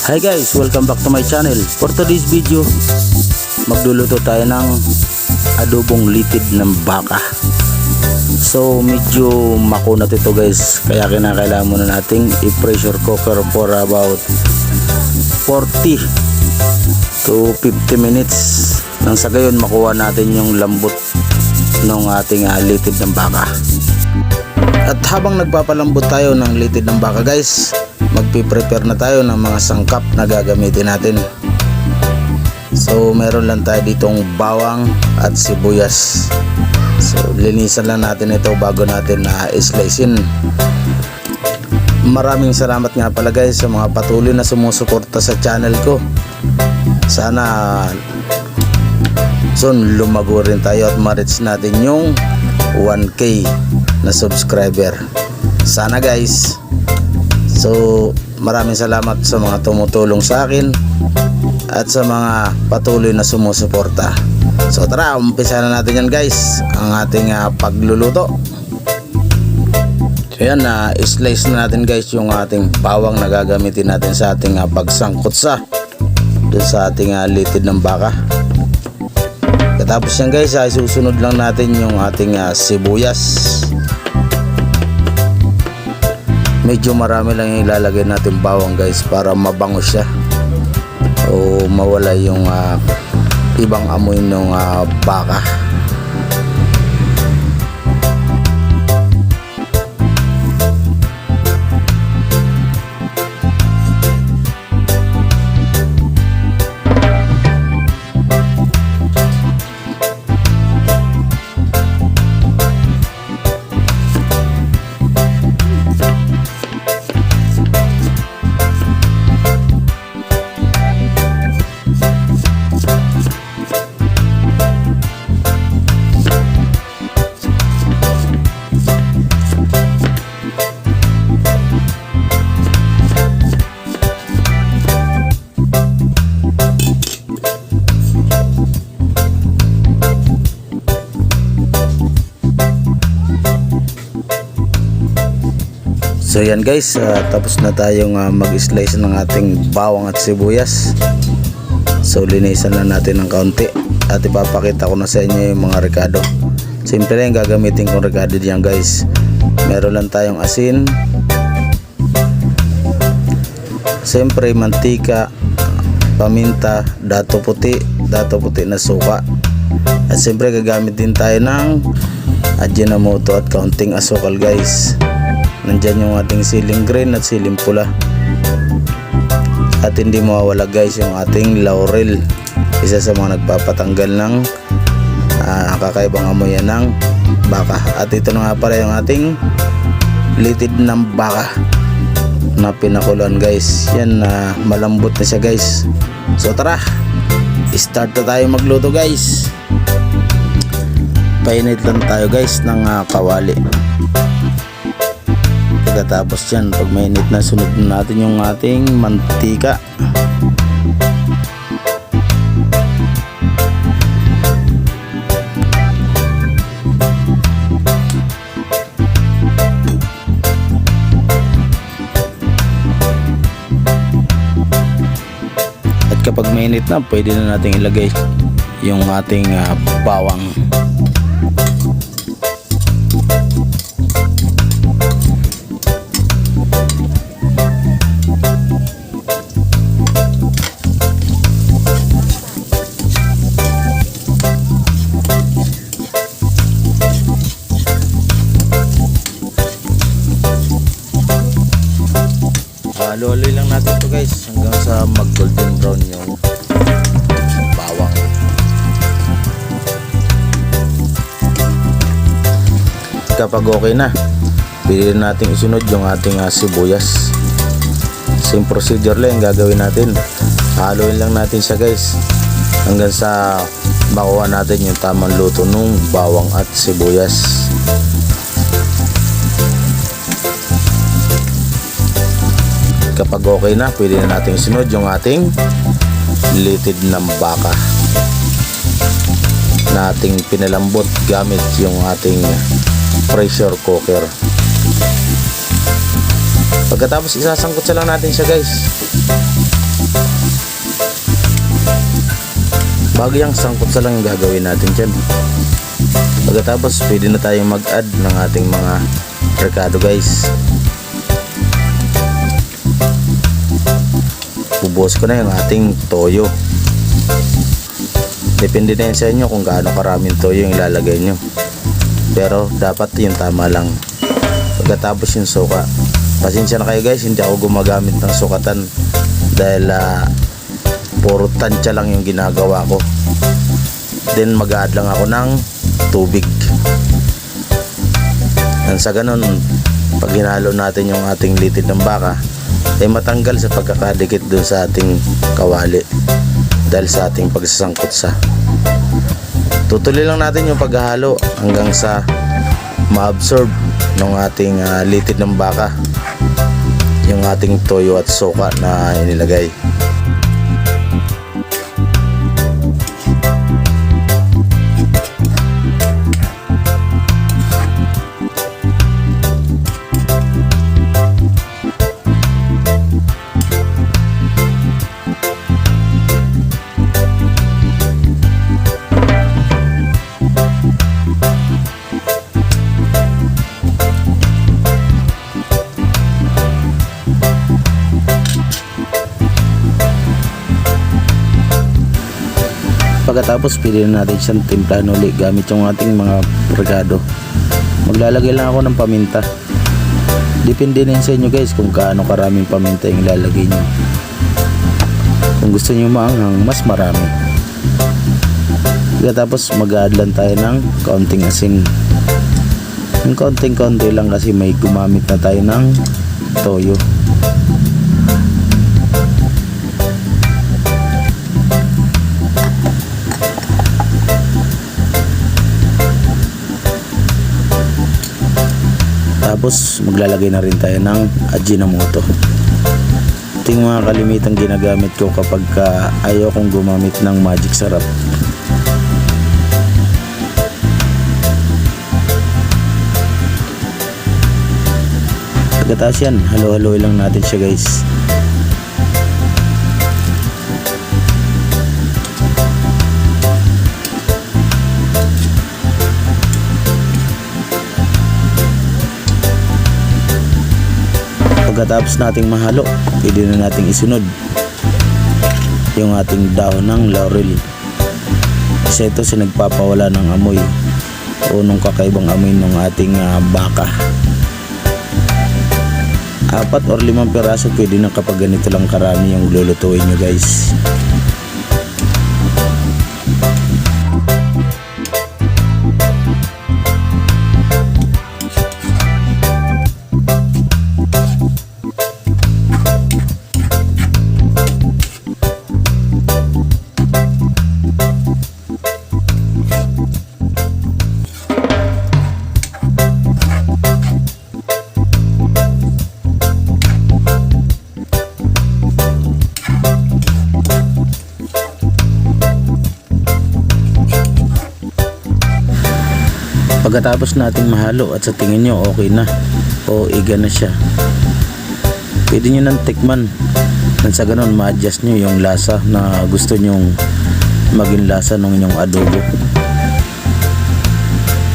Hi guys, welcome back to my channel. For today's video, magluluto tayo ng adobong litid ng baka. So medyo makunat ito guys, kaya kinakailangan muna nating i-pressure cooker for about 40 to 50 minutes nang sa gayon makuha natin yung lambot ng ating litid ng baka. At habang nagpapalambot tayo ng litid ng baka guys, magpiprepare na tayo ng mga sangkap na gagamitin natin. So meron lang tayo ditong bawang at sibuyas. So linisan lang natin ito bago natin slicein. Maraming salamat nga pala guys sa mga patuloy na sumusuporta sa channel ko. Sana soon lumago rin tayo at ma-reach natin yung 1K na subscriber. Sana guys. So maraming salamat sa mga tumutulong sa akin at sa mga patuloy na sumusuporta. So tara, umpisa na natin yan guys, ang ating pagluluto. So yan, slice na natin guys yung ating bawang na gagamitin natin sa ating pagsangkot doon sa ating litid ng baka. Katapos yan guys, susunod lang natin yung ating sibuyas. Medyo marami lang yung ilalagay natin bawang guys para mabango siya o mawala yung ibang amoy ng baka. So yan guys, tapos na tayong mag-slice ng ating bawang at sibuyas. So linisan na natin ng kaunti at ipapakita ko na sa inyo yung mga rekado. Simple lang gagamitin kong rekado diyan guys. Meron lang tayong asin, siyempre mantika, paminta, dato puti na suka, at siyempre gagamit din tayo ng Ajinomoto at kaunting asukal guys. Nandyan yung ating siling green at siling pula. At hindi mawawala guys yung ating laurel, isa sa mga nagpapatanggal ng kakaibang amoy ng baka. At ito na nga pala yung ating litid ng baka na pinakuluan guys. Yan, malambot na siya guys. So tara, start na tayo magluto guys. Painit lang tayo guys ng kawali. Pagkatapos yan, pag mainit na, sunod na natin yung ating mantika. At kapag mainit na, pwede na natin ilagay yung ating bawang. Halo-haloy lang natin to guys hanggang sa mag golden brown yung bawang. Kapag okay na, pwede natin isunod yung ating sibuyas. Same procedure lang yung gagawin natin. Haloin lang natin siya guys hanggang sa makuha natin yung tamang luto ng bawang at sibuyas. Kapag okay na, pwede na natin sunod yung ating litid ng baka na ating pinalambot gamit yung ating pressure cooker. Pagkatapos isasangkot lang natin siya guys. Bagyang sangkot sa lang yung gagawin natin dyan. Pagkatapos pwede na tayong mag-add ng ating mga rekado guys. Bubuhos ko na yung ating toyo. Depende na yun sa inyo kung gaano karaming toyo yung ilalagay nyo, pero dapat yung tama lang. Pagkatapos yung suka, pasensya na kayo guys, hindi ako gumagamit ng sukatan dahil puro tansya lang yung ginagawa ko. Then mag-add lang ako ng tubig. Nang sa ganun, pag hinalo natin yung ating litid ng baka, ay matanggal sa pagkakadikit dun sa ating kawali dahil sa ating pagsasangkot sa. Tutuloy lang natin yung paghahalo hanggang sa ma-absorb ng ating litid ng baka yung ating toyo at suka na inilagay. Pagkatapos pili na natin siyang timplahan uli gamit yung ating mga rekado. Maglalagay lang ako ng paminta. Depende na yun sa inyo guys kung kaano karaming paminta yung ilalagay nyo. Kung gusto nyo maanghang, mas marami. Pagkatapos mag-add lang tayo ng kaunting asin. Yung kaunting-kaunti lang kasi may gumamit na tayo ng toyo. Tapos maglalagay na rin tayo ng Ajinomoto. Ito yung mga kalimitang ginagamit ko kapag ayaw kong gumamit ng magic sarap. Pagkatapos yan, halo-haloy lang natin siya guys. Pagkatapos nating mahalo, pwede na nating isunod yung ating dahon ng laurel. Kasi ito si nagpapawala ng amoy o nung kakaibang amoy ng ating baka. 4 or 5 piraso pwede na kapag ganito lang karami yung lulutuin nyo guys. Pagkatapos natin mahalo at sa tingin nyo okay na o iga na siya, pwede nyo nang tikman. Nang sa ganun ma-adjust nyo yung lasa na gusto nyong maging lasa ng inyong adobo.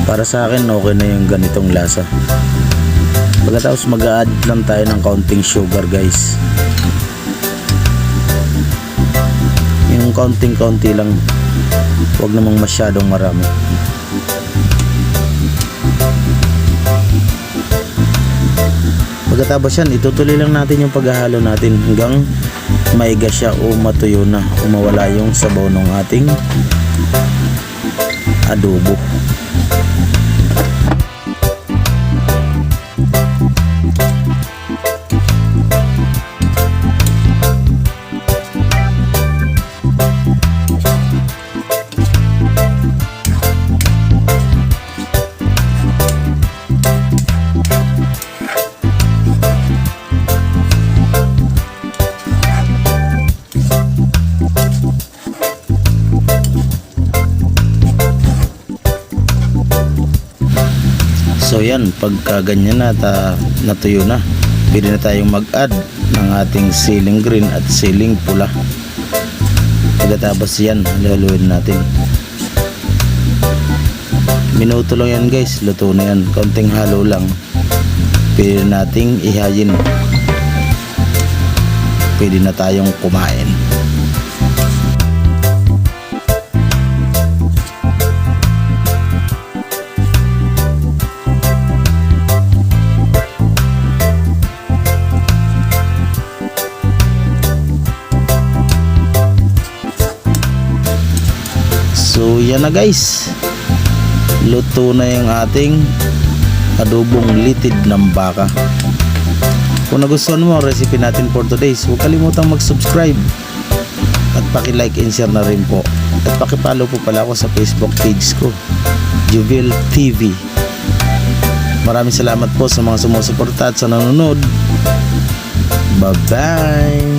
Para sa akin okay na yung ganitong lasa. Pagkatapos mag-a-add lang tayo ng kaunting sugar guys. Yung kaunting-kaunti lang, huwag namang masyadong marami. Pagkatapos yan, itutuloy lang natin yung paghahalo natin hanggang maiga siya o matuyo na o mawala yung sabaw ng ating adobo. So yan, pagka ganyan na natuyo na, pwede na tayong mag-add ng ating siling green at siling pula. Pagkatapos yan, haluin natin. Minuto lang yan guys, luto na yan. Kaunting halo lang. Pwede nating ihayin. Pwede na tayong kumain. So yan na guys, luto na yung ating adobong litid ng baka. Kung nagustuhan mo ang recipe natin for today, huwag kalimutang mag-subscribe at paki-like and share na rin po. At paki-follow po pala ako sa Facebook page ko, Juvel TV. Maraming salamat po sa mga sumusuporta at sa nanonood. Bye bye.